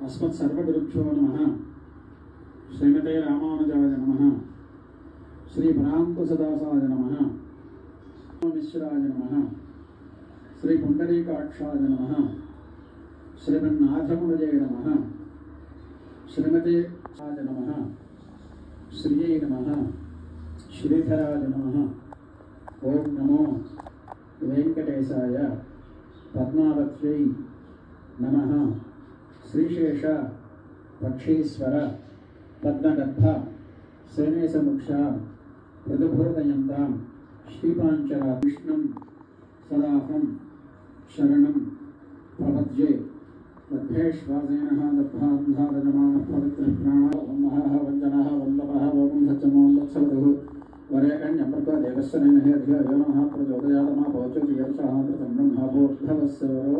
अस्मत्सर्वगुरुभ्यो नमः। श्रीमते रामानुजाय नमः। श्री परांकुशदासाय नमः। मिश्राय नमः। श्री पुंडरीकाक्षाय नमः। श्रीमन्नाथमुनये नमः। श्रीमते आय नमः। श्रीये नमः। श्रीधराय नमः। ओम नमो वेंकटेशाय पद्मावत्यै नमः। श्रीशेष पक्षीश्वर पद्मगर्भ सेनेशमुक्षा पृथुभूतयन्तां श्रीपाञ्चरा विष्णुं सदाहं शरणं प्रपद्ये। लभ्येश्वासेनः दत्तान्धारजमानः पवित्रप्राणः वह्महः वञ्जनः वल्लभः वोगं सत्यमोल्लत्सवधुः वरेकण्यमृतो देवस्य नेमहे धियो यो नमः प्रचोदयात्मा भवति यर्षः कृतं ब्रह्मभूर्भवस्सरो।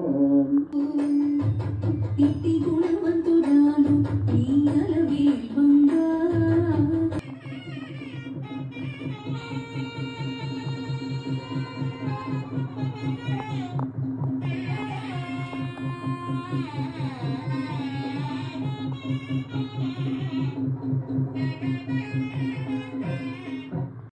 इति गुणवन्तुरालु